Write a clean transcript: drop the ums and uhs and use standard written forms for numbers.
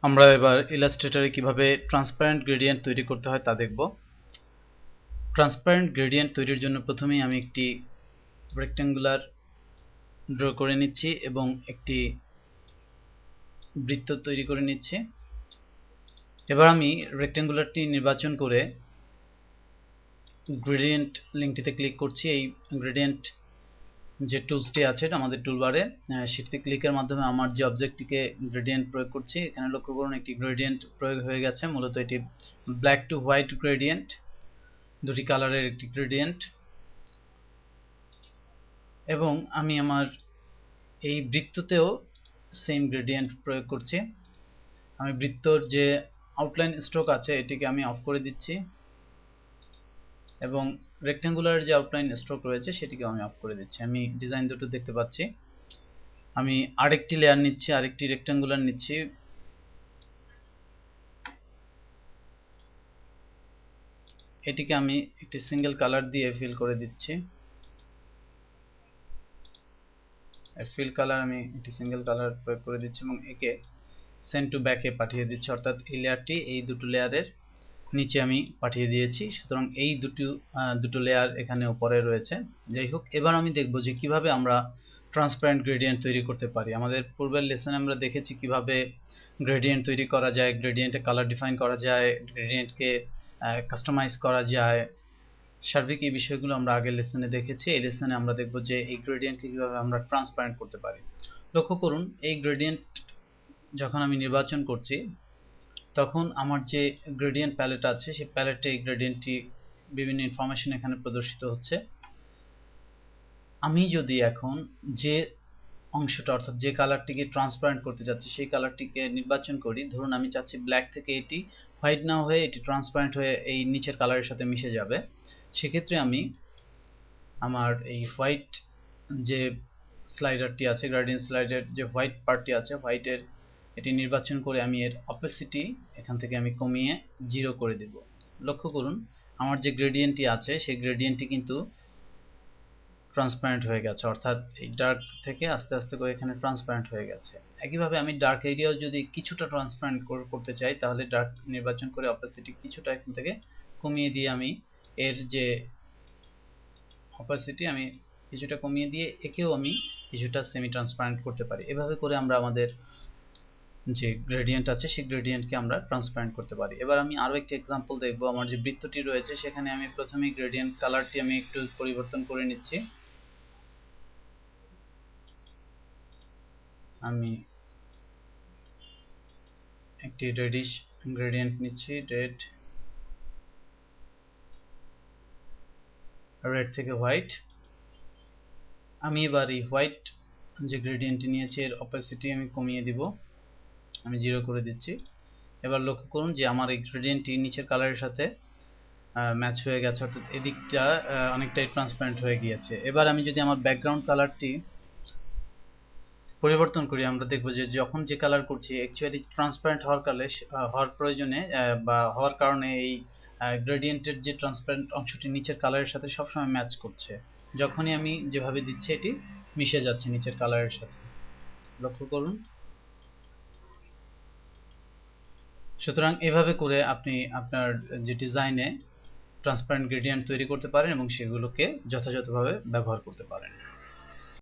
আমরা এবার ইলাস্ট্রেটরে কিভাবে ট্রান্সপারেন্ট গ্রেডিয়েন্ট তৈরি করতে হয় তা দেখব। ট্রান্সপারেন্ট গ্রেডিয়েন্ট তৈরির জন্য প্রথমেই আমি একটি রেক্ট্যাঙ্গুলার ড্র করে নিচ্ছি এবং একটি বৃত্ত তৈরি করে নিচ্ছি। এবার আমি রেক্ট্যাঙ্গুলারটি নির্বাচন করে গ্রেডিয়েন্ট লিঙ্কটিতে ক্লিক করছি। এই গ্রেডিয়েন্ট যে টুলসটি আছে আমাদের টুলবারে, সেটিতে ক্লিকের মাধ্যমে আমার যে অবজেক্টটিকে গ্রেডিয়েন্ট প্রয়োগ করছি, এখানে লক্ষ্য করুন একটি গ্রেডিয়েন্ট প্রয়োগ হয়ে গেছে। মূলত এটি ব্ল্যাক টু হোয়াইট গ্রেডিয়েন্ট, দুটি কালারের একটি গ্রেডিয়েন্ট। এবং আমি আমার এই বৃত্ততেও সেম গ্রেডিয়েন্ট প্রয়োগ করছি। আমি বৃত্তর যে আউটলাইন স্ট্রোক আছে এটিকে আমি অফ করে দিচ্ছি এবং রেক্ট্যাঙ্গুলার যে আউটলাইন স্ট্রোক রয়েছে সেটিকে আমি অফ করে দিচ্ছি। আমি ডিজাইন দুটো দেখতে পাচ্ছি। আমি আরেকটি লেয়ার নিচ্ছি, আরেকটি রেক্ট্যাঙ্গুলার নিচ্ছি। এটিকে আমি একটি সিঙ্গেল কালার দিয়ে ফিল করে দিচ্ছি। ফিল কালার আমি একটি সিঙ্গেল কালার প্রয়োগ করে দিচ্ছি এবং একে সেন্ড টু ব্যাকে পাঠিয়ে দিচ্ছি, অর্থাৎ এই লেয়ারটি এই দুটো লেয়ারের নিচে আমি পাঠিয়ে দিয়েছি। সুতরাং এই দুটো লেয়ার এখানে উপরে রয়েছে। যাই হোক, এবার আমি দেখব যে কিভাবে আমরা ট্রান্সপারেন্ট গ্রেডিয়েন্ট তৈরি করতে পারি। আমাদের পূর্বের লেসনে আমরা দেখেছি কিভাবে গ্রেডিয়েন্ট তৈরি করা যায়, গ্রেডিয়েন্টে কালার ডিফাইন করা যায়, গ্রেডিয়েন্টকে কাস্টমাইজ করা যায়। সার্বিক এই বিষয়গুলো আমরা আগের লেসনে দেখেছি। এই লেসনে আমরা দেখব যে এই গ্রেডিয়েন্টকে কিভাবে আমরা ট্রান্সপারেন্ট করতে পারি। লক্ষ্য করুন, এই গ্রেডিয়েন্ট যখন আমি নির্বাচন করছি তখন আমার যে গ্রেডিয়েন্ট প্যালেট আছে সেই প্যালেটে এই গ্রেডিয়েন্টটি বিভিন্ন ইনফরমেশন এখানে প্রদর্শিত হচ্ছে। আমি যদি এখন যে অংশটা অর্থাৎ যে কালারটিকে ট্রান্সপারেন্ট করতে যাচ্ছি সেই কালারটিকে নির্বাচন করি, ধরুন আমি চাচ্ছি ব্ল্যাক থেকে এটি হোয়াইট না হয়ে এটি ট্রান্সপারেন্ট হয়ে এই নিচের কালারের সাথে মিশে যাবে, সেক্ষেত্রে আমি আমার এই হোয়াইট যে স্লাইডারটি আছে, গ্রেডিয়েন্ট স্লাইডার যে হোয়াইট পার্টটি আছে, হোয়াইটের এটি নির্বাচন করে আমি এর অপেসিটি এখান থেকে আমি কমিয়ে 0 করে দেব। লক্ষ্য করুন, আমার যে গ্রেডিয়েন্টটি আছে সেই গ্রেডিয়েন্টটি কিন্তু ট্রান্সপারেন্ট হয়ে গেছে, অর্থাৎ এই ডার্ক থেকে আস্তে আস্তে করে এখানে ট্রান্সপারেন্ট হয়ে গেছে। একইভাবে আমি ডার্ক এরিয়াও যদি কিছুটা ট্রান্সপারেন্ট করতে চাই তাহলে ডার্ক নির্বাচন করে অপেসিটি কিছুটা এখান থেকে কমিয়ে দিয়ে আমি এর যে অপাসিটি আমি কিছুটা কমিয়ে দিয়ে একেও আমি কিছুটা সেমি ট্রান্সপারেন্ট করতে পারি। এভাবে করে আমরা আমাদের যে গ্রেডিয়েন্ট আছে সেই গ্রেডিয়েন্টকে আমরা ট্রান্সপারেন্ট করতে পারি। এবার আমি আরও একটি এক্সাম্পল দেখব। আমার যে বৃত্তটি রয়েছে সেখানে আমি প্রথমেই গ্রেডিয়েন্ট কালারটি আমি একটু পরিবর্তন করে নিচ্ছি। আমি একটি রেডিশ গ্রেডিয়েন্ট নিচ্ছি, রেড থেকে হোয়াইট। আমি এবার এই হোয়াইট যে গ্রেডিয়েন্টটি নিয়েছি এর অপাসিটি আমি কমিয়ে দিব, আমি 0 করে দিচ্ছি। এবার লক্ষ্য করুন যে আমার এই গ্রেডিয়েন্টটি নিচের কালারের সাথে ম্যাচ হয়ে গেছে, অর্থাৎ এদিকটা অনেকটাই ট্রান্সপারেন্ট হয়ে গিয়েছে। এবার আমি যদি আমার ব্যাকগ্রাউন্ড কালারটি পরিবর্তন করি, আমরা দেখব যে যখন যে কালার করছি অ্যাকচুয়ালি ট্রান্সপারেন্ট হওয়ার প্রয়োজনে বা হওয়ার কারণে এই গ্রেডিয়েন্টের যে ট্রান্সপারেন্ট অংশটি নিচের কালারের সাথে সবসময় ম্যাচ করছে। যখনই আমি যেভাবে দিচ্ছি এটি মিশে যাচ্ছে নিচের কালারের সাথে, লক্ষ্য করুন। সুতরাং এভাবে করে আপনি আপনার যে ডিজাইনে ট্রান্সপারেন্ট গ্রেডিয়েন্ট তৈরি করতে পারেন এবং সেগুলোকে যথাযথভাবে ব্যবহার করতে পারেন।